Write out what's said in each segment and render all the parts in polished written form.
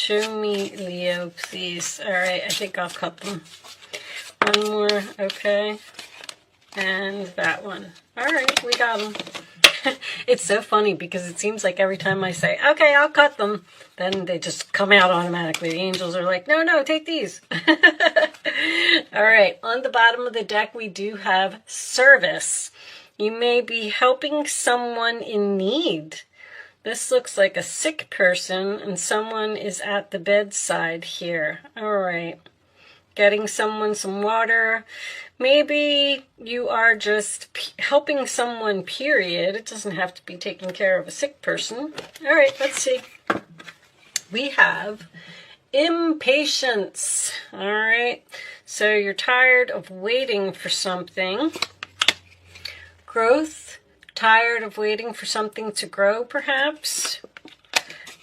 Show me Leo, please. All right, I think I'll cut them. One more, okay. And that one. All right, we got them. It's so funny because it seems like every time I say, okay, I'll cut them, then they just come out automatically. The angels are like, no, no, take these. All right, on the bottom of the deck, we do have service. You may be helping someone in need. This looks like a sick person and someone is at the bedside here. All right. Getting someone some water. Maybe you are just helping someone, period. It doesn't have to be taking care of a sick person. All right, let's see. We have impatience. All right. So you're tired of waiting for something. Growth. Tired of waiting for something to grow, perhaps.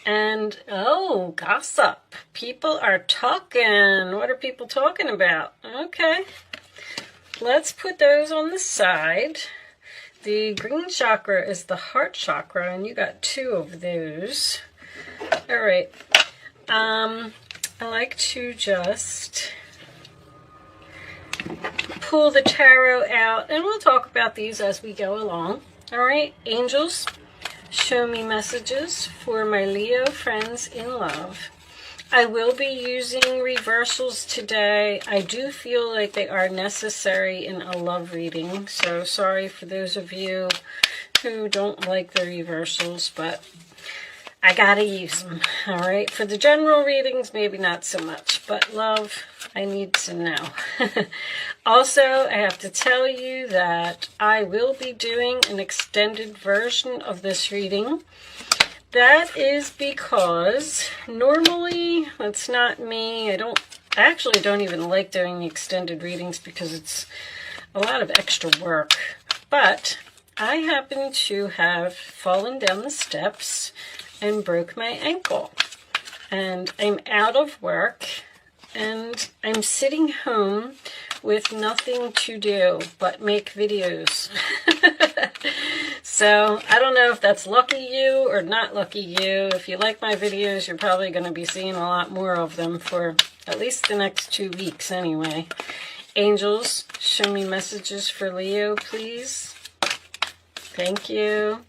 And, oh, gossip. People are talking. What are people talking about? Okay. Let's put those on the side. The green chakra is the heart chakra, and you got 2 of those. All right. I like to just pull the tarot out, and we'll talk about these as we go along. All right, angels, show me messages for my Leo friends in love. I will be using reversals today. I do feel like they are necessary in a love reading, so sorry for those of you who don't like the reversals, but I gotta use them. All right, for the general readings, maybe not so much, but love, I need to know. Also, I have to tell you that I will be doing an extended version of this reading. That is because normally, that's not me. I actually don't even like doing the extended readings because it's a lot of extra work. But I happen to have fallen down the steps and broke my ankle. And I'm out of work and I'm sitting home with nothing to do but make videos. So I don't know if that's lucky you or not lucky you. If you like my videos, you're probably going to be seeing a lot more of them for at least the next 2 weeks anyway. Angels, show me messages for Leo, please. Thank you.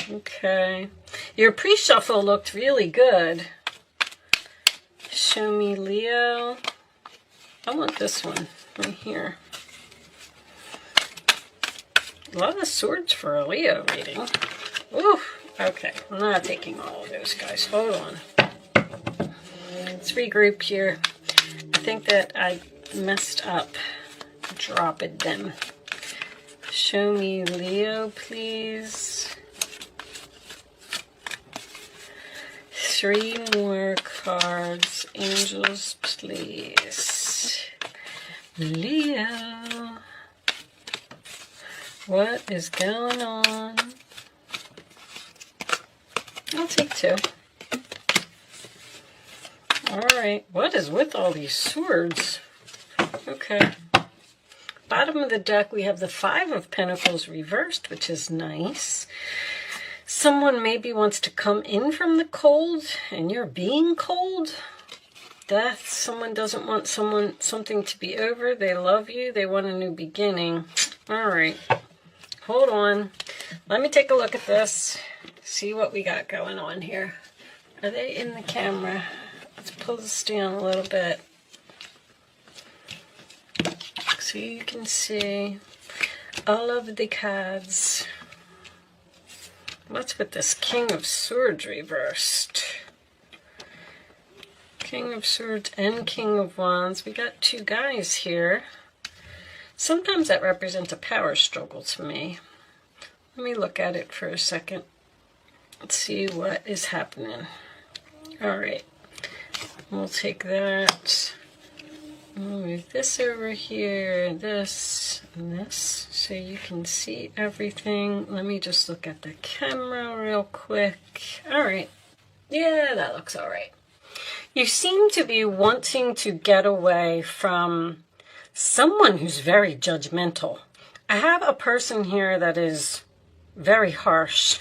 Okay. Your pre-shuffle looked really good. Show me Leo. I want this one right here. A lot of swords for a Leo reading. Ooh, okay. I'm not taking all of those, guys. Hold on. Let's regroup here. I think that I messed up dropping them. Show me Leo, please. 3 more cards. Angels, please. Leo. What is going on? I'll take 2. Alright, what is with all these swords? Okay. Bottom of the deck, we have the 5 of Pentacles reversed, which is nice. Someone maybe wants to come in from the cold, and you're being cold. Death, someone doesn't want something to be over. They love you. They want a new beginning. Alright. Hold on. Let me take a look at this. See what we got going on here. Are they in the camera? Let's pull this down a little bit so you can see all of the cards. What's with this King of Swords reversed? King of Swords and King of Wands. We got 2 guys here. Sometimes that represents a power struggle to me. Let me look at it for a second. Let's see what is happening. All right. We'll take that. We'll move this over here, this, and this, so you can see everything. Let me just look at the camera real quick. All right. Yeah, that looks all right. You seem to be wanting to get away from someone who's very judgmental. I have a person here that is very harsh.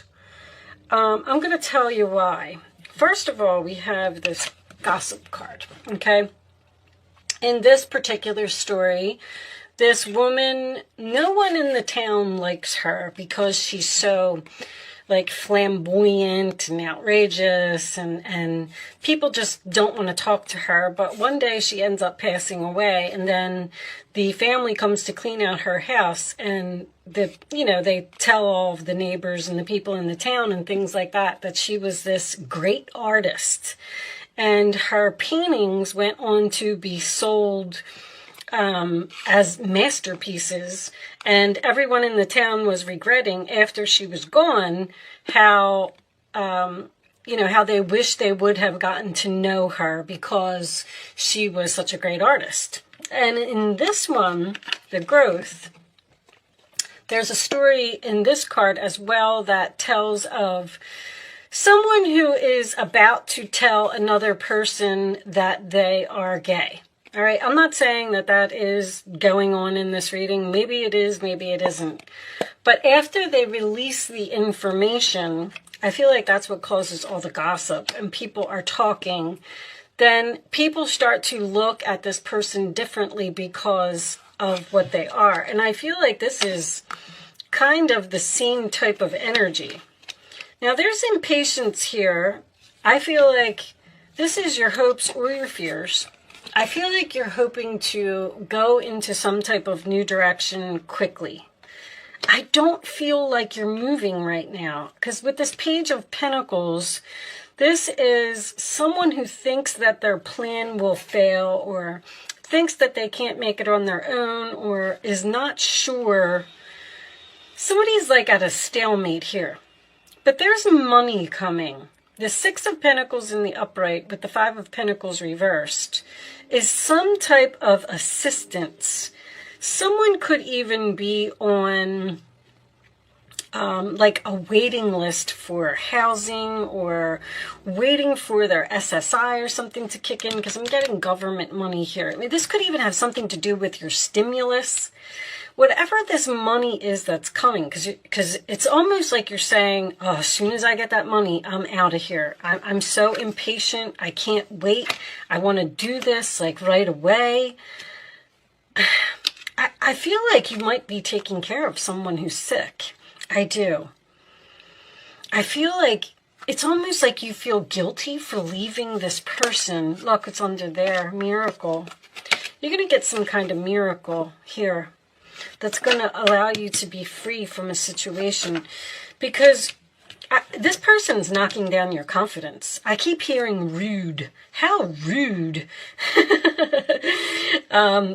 I'm going to tell you why. first of all, we have this gossip card, okay? In this particular story, this woman, no one in the town likes her because she's so like flamboyant and outrageous, and people just don't want to talk to her. But one day she ends up passing away, and then the family comes to clean out her house, and they tell all of the neighbors and the people in the town and things like that that she was this great artist, and her paintings went on to be sold as masterpieces, and everyone in the town was regretting after she was gone how how they wish they would have gotten to know her because she was such a great artist. And in this one, The Growth, there's a story in this card as well that tells of someone who is about to tell another person that they are gay. All right, I'm not saying that that is going on in this reading. Maybe it is, maybe it isn't. But after they release the information, I feel like that's what causes all the gossip, and people are talking. Then people start to look at this person differently because of what they are. And I feel like this is kind of the same type of energy. Now, there's impatience here. I feel like this is your hopes or your fears. I feel like you're hoping to go into some type of new direction quickly. I don't feel like you're moving right now, because with this Page of Pentacles, this is someone who thinks that their plan will fail, or thinks that they can't make it on their own, or is not sure. Somebody's like at a stalemate here. But there's money coming. The Six of Pentacles in the upright with the Five of Pentacles reversed is some type of assistance. Someone could even be on like a waiting list for housing, or waiting for their SSI or something to kick in, because I'm getting government money here. I mean, this could even have something to do with your stimulus. Whatever this money is that's coming, because it's almost like you're saying, oh, as soon as I get that money, I'm out of here. I'm so impatient. I can't wait. I want to do this like right away. I feel like you might be taking care of someone who's sick. I do. I feel like it's almost like you feel guilty for leaving this person. Look, it's under there. Miracle. You're going to get some kind of miracle here that's going to allow you to be free from a situation, because this person's knocking down your confidence. I keep hearing rude. How rude.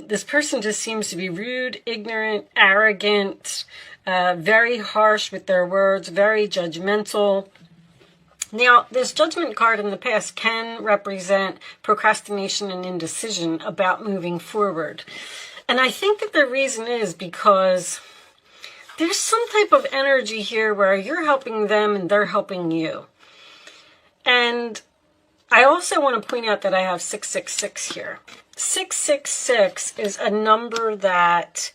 This person just seems to be rude, ignorant, arrogant, very harsh with their words, very judgmental. Now, this Judgment card in the past can represent procrastination and indecision about moving forward. And I think that the reason is because there's some type of energy here where you're helping them and they're helping you. And I also want to point out that I have 666 here. 666 is a number that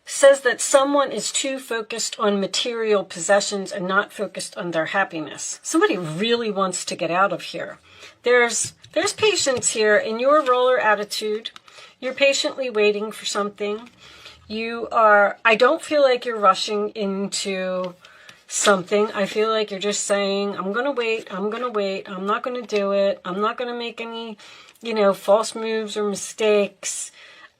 says that someone is too focused on material possessions and not focused on their happiness. Somebody really wants to get out of here. There's patience here in your roller attitude. You're patiently waiting for something. I don't feel like you're rushing into something. I feel like you're just saying, I'm going to wait, I'm not going to do it, I'm not going to make any, false moves or mistakes.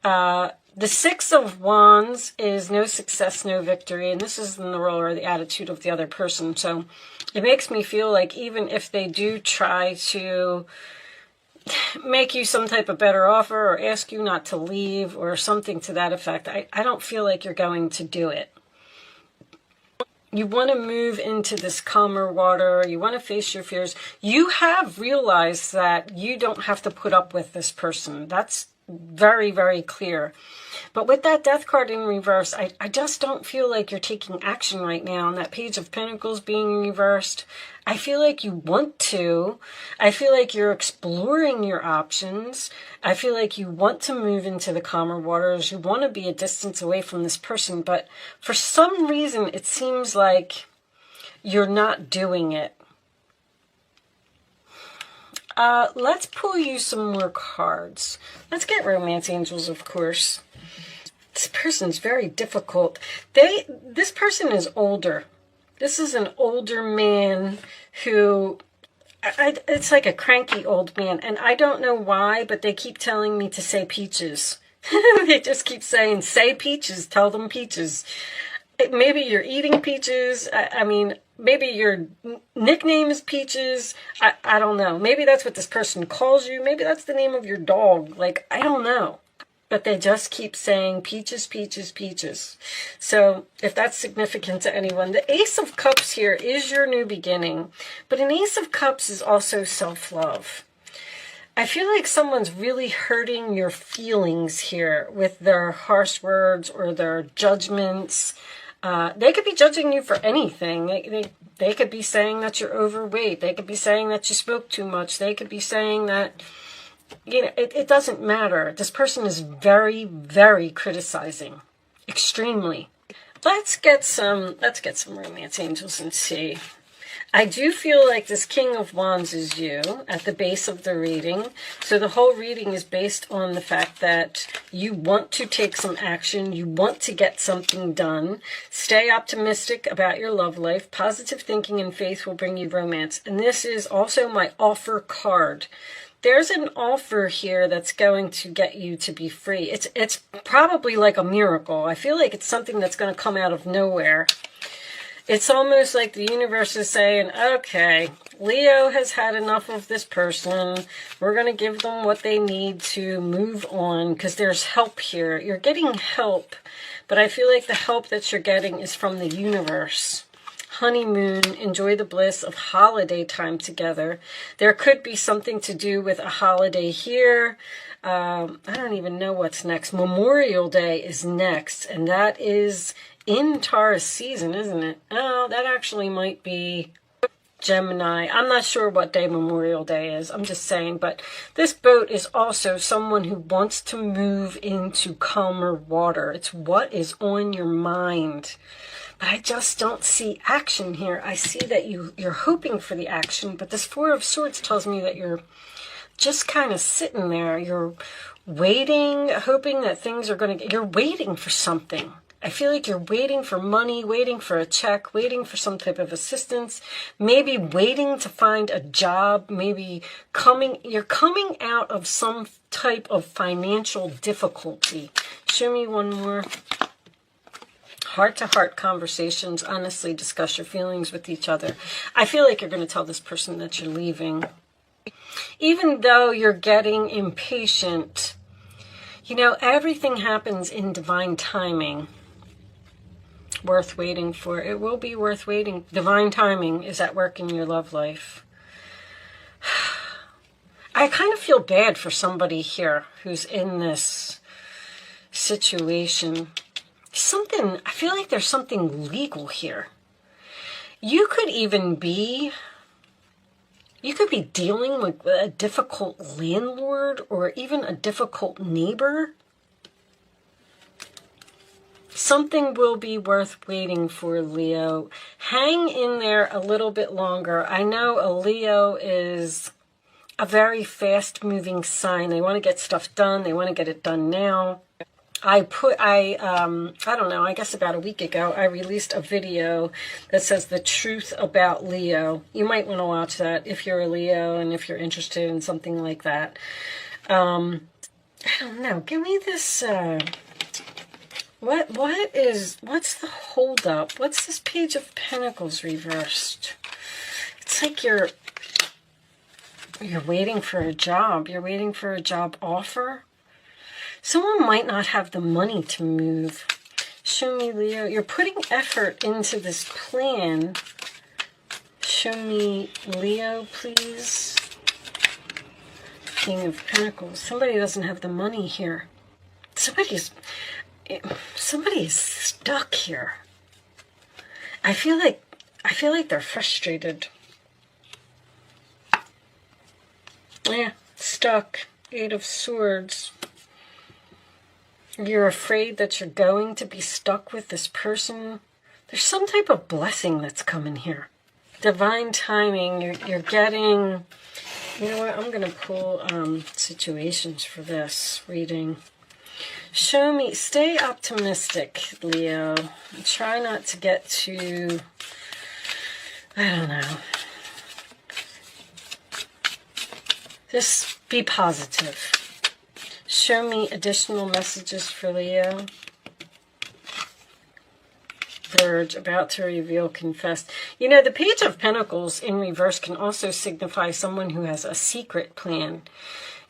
The Six of Wands is no success, no victory, and this is in the role or the attitude of the other person. So it makes me feel like even if they do try to make you some type of better offer or ask you not to leave or something to that effect, I don't feel like you're going to do it. You want to move into this calmer water. You want to face your fears. You have realized that you don't have to put up with this person. That's very, very clear. But with that Death card in reverse, I just don't feel like you're taking action right now. And that Page of Pentacles being reversed, I feel like you want to. I feel like you're exploring your options. I feel like you want to move into the calmer waters. You want to be a distance away from this person. But for some reason, it seems like you're not doing it. Let's pull you some more cards. Let's get romance angels, of course. This person's very difficult. This person is older. This is an older man who, it's like a cranky old man. And I don't know why, but they keep telling me to say peaches. They just keep saying, say peaches, tell them peaches. Maybe you're eating peaches. I mean, maybe your nickname is Peaches. I don't know. Maybe that's what this person calls you. Maybe that's the name of your dog. Like, I don't know. But they just keep saying peaches, peaches, peaches. So if that's significant to anyone, the Ace of Cups here is your new beginning. But an Ace of Cups is also self-love. I feel like someone's really hurting your feelings here with their harsh words or their judgments. They could be judging you for anything. They could be saying that you're overweight. They could be saying that you smoke too much. They could be saying that, you know, it doesn't matter. This person is very, very criticizing. Extremely. Let's get some romance angels and see. I do feel like this King of Wands is you at the base of the reading. So the whole reading is based on the fact that you want to take some action. You want to get something done. Stay optimistic about your love life. Positive thinking and faith will bring you romance. And this is also my offer card. There's an offer here that's going to get you to be free. It's probably like a miracle. I feel like it's something that's going to come out of nowhere. It's almost like the universe is saying, okay, Leo has had enough of this person. We're going to give them what they need to move on because there's help here. You're getting help, but I feel like the help that you're getting is from the universe. Honeymoon, enjoy the bliss of holiday time together. There could be something to do with a holiday here. I don't even know what's next. Memorial Day is next, and that is in Taurus season, isn't it? Oh, that actually might be Gemini. I'm not sure what day Memorial Day is. I'm just saying. But this boat is also someone who wants to move into calmer water. It's what is on your mind. But I just don't see action here. I see that you're hoping for the action, but this Four of Swords tells me that you're just kind of sitting there. You're waiting, hoping that things are going to get... You're waiting for something. I feel like you're waiting for money, waiting for a check, waiting for some type of assistance, maybe waiting to find a job, maybe you're coming out of some type of financial difficulty. Show me one more. Heart-to-heart conversations, honestly discuss your feelings with each other. I feel like you're going to tell this person that you're leaving. Even though you're getting impatient, you know, everything happens in divine timing. Worth waiting for. It will be worth waiting. Divine timing is at work in your love life. I kind of feel bad for somebody here who's in this situation. I feel like there's something legal here. You could be dealing with a difficult landlord or even a difficult neighbor. Something will be worth waiting for, Leo. Hang in there a little bit longer. I know a Leo is a very fast-moving sign. They want to get stuff done. They want to get it done now. I don't know, I guess about a week ago, I released a video that says the truth about Leo. You might want to watch that if you're a Leo and if you're interested in something like that. I don't know. Give me this... What's the holdup? What's this Page of Pentacles reversed? It's like you're waiting for a job. You're waiting for a job offer. Someone might not have the money to move. Show me, Leo. You're putting effort into this plan. Show me, Leo, please. King of Pentacles. Somebody doesn't have the money here. Somebody is stuck here. I feel like they're frustrated. Yeah, stuck. Eight of Swords. You're afraid that you're going to be stuck with this person. There's some type of blessing that's coming here. Divine timing. You're getting You know what? I'm going to pull situations for this reading. Show me, stay optimistic, Leo. Try not to get too, I don't know. Just be positive. Show me additional messages for Leo. Verge, about to reveal, confess. You know, the Page of Pentacles in reverse can also signify someone who has a secret plan.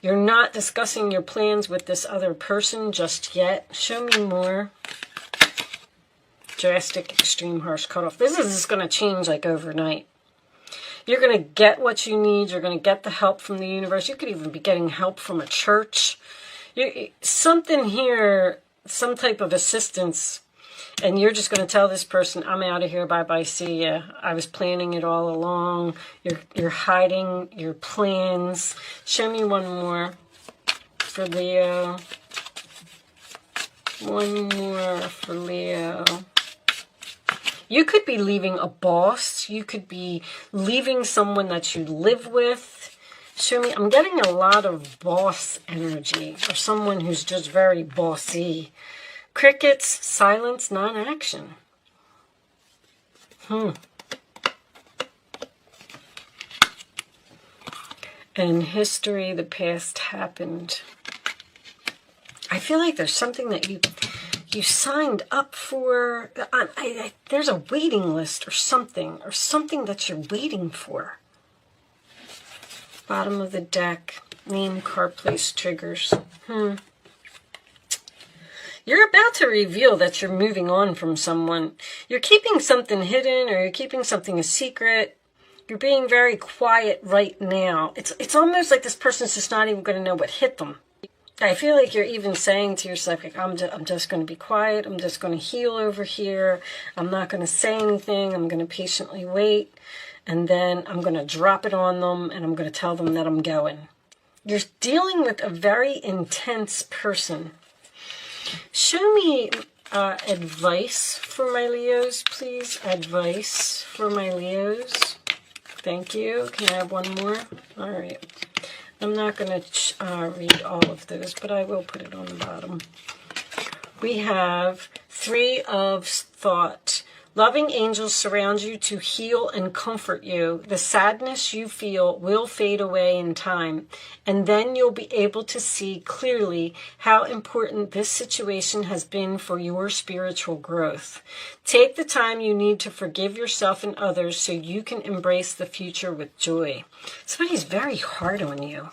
You're not discussing your plans with this other person just yet. Show me more. Drastic, extreme, harsh cutoff. This is going to change like overnight. You're going to get what you need. You're going to get the help from the universe. You could even be getting help from a church. Something here, some type of assistance. And you're just going to tell this person, I'm out of here, bye-bye, see ya. I was planning it all along. You're hiding your plans. Show me one more for Leo. One more for Leo. You could be leaving a boss. You could be leaving someone that you live with. Show me, I'm getting a lot of boss energy, or someone who's just very bossy. Crickets, silence, non-action. In history, the past happened. I feel like there's something that you signed up for. There's a waiting list or something that you're waiting for. Bottom of the deck, name, car, place, triggers. You're about to reveal that you're moving on from someone. You're keeping something hidden, or you're keeping something a secret. You're being very quiet right now. It's almost like this person's just not even going to know what hit them. I feel like you're even saying to yourself, like, I'm just going to be quiet. I'm just going to heal over here. I'm not going to say anything. I'm going to patiently wait. And then I'm going to drop it on them, and I'm going to tell them that I'm going. You're dealing with a very intense person. Show me advice for my Leos, please. Advice for my Leos. Thank you. Can I have one more? All right. I'm not going to read all of those, but I will put it on the bottom. We have Three of Thought. Loving angels surround you to heal and comfort you. The sadness you feel will fade away in time, and then you'll be able to see clearly how important this situation has been for your spiritual growth. Take the time you need to forgive yourself and others so you can embrace the future with joy. Somebody's very hard on you.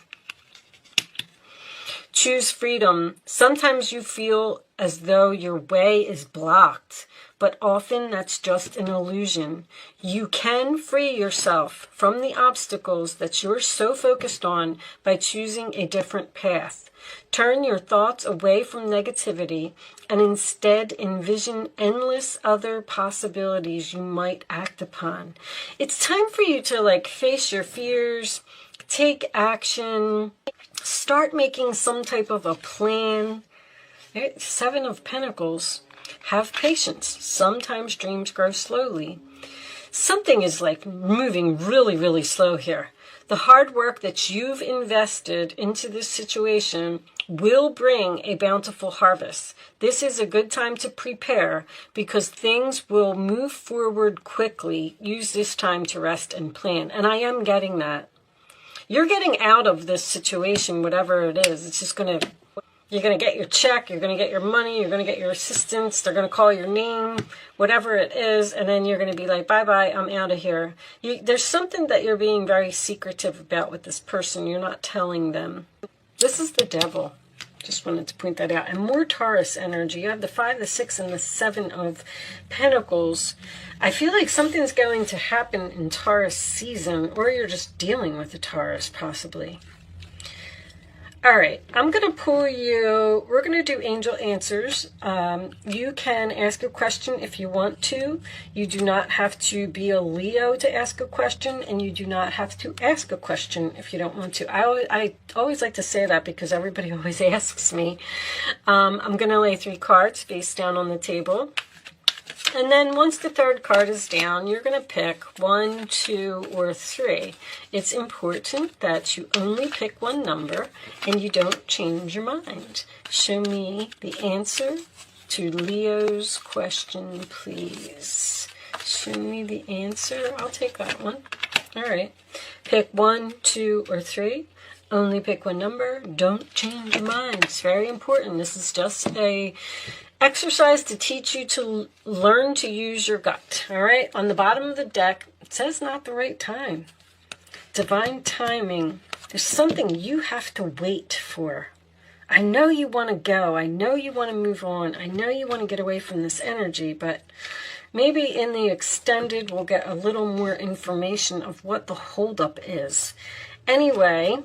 Choose freedom. Sometimes you feel as though your way is blocked, but often that's just an illusion. You can free yourself from the obstacles that you're so focused on by choosing a different path. Turn your thoughts away from negativity and instead envision endless other possibilities you might act upon. It's time for you to face your fears, take action, start making some type of a plan. Seven of Pentacles. Have patience. Sometimes dreams grow slowly. Something is moving really, really slow here. The hard work that you've invested into this situation will bring a bountiful harvest. This is a good time to prepare because things will move forward quickly. Use this time to rest and plan. And I am getting that. You're getting out of this situation, whatever it is. It's just you're going to get your check, you're going to get your money, you're going to get your assistance, they're going to call your name, whatever it is, and then you're going to be like, bye-bye, I'm out of here. There's something that you're being very secretive about with this person. You're not telling them. This is the Devil. Just wanted to point that out. And more Taurus energy. You have the 5, the 6, and the 7 of Pentacles. I feel like something's going to happen in Taurus season, or you're just dealing with a Taurus, possibly. All right, I'm going to pull you, we're going to do angel answers. You can ask a question if you want to. You do not have to be a Leo to ask a question, and you do not have to ask a question if you don't want to. I always like to say that because everybody always asks me. I'm going to lay 3 cards face down on the table. And then once the third card is down, you're going to pick 1, 2, or 3. It's important that you only pick one number and you don't change your mind. Show me the answer to Leo's question, please. Show me the answer. I'll take that one. All right. Pick 1, 2, or 3. Only pick one number. Don't change your mind. It's very important. This is just a exercise to teach you to learn to use your gut. All right. On the bottom of the deck, it says not the right time. Divine timing. There's something you have to wait for. I know you want to go. I know you want to move on. I know you want to get away from this energy, but maybe in the extended, we'll get a little more information of what the holdup is. Anyway,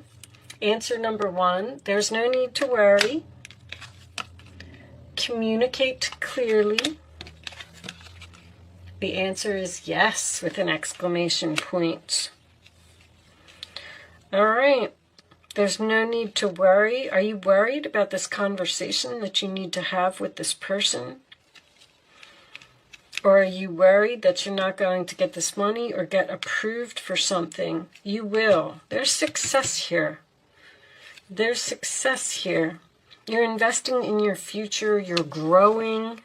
answer number 1, there's no need to worry. Communicate clearly. The answer is yes, with an exclamation point. All right. There's no need to worry. Are you worried about this conversation that you need to have with this person? Or are you worried that you're not going to get this money or get approved for something? You will. There's success here. There's success here. You're investing in your future. You're growing.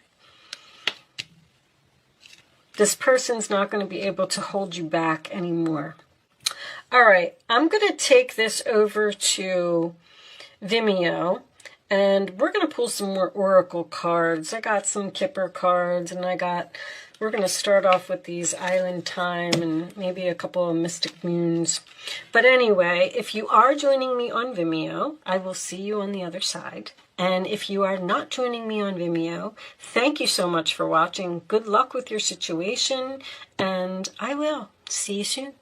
This person's not going to be able to hold you back anymore. All right, I'm going to take this over to Vimeo, and we're going to pull some more oracle cards. I got some Kipper cards, and we're going to start off with these Island Time and maybe a couple of Mystic Moons. But anyway, if you are joining me on Vimeo, I will see you on the other side. And if you are not joining me on Vimeo, thank you so much for watching. Good luck with your situation, and I will see you soon.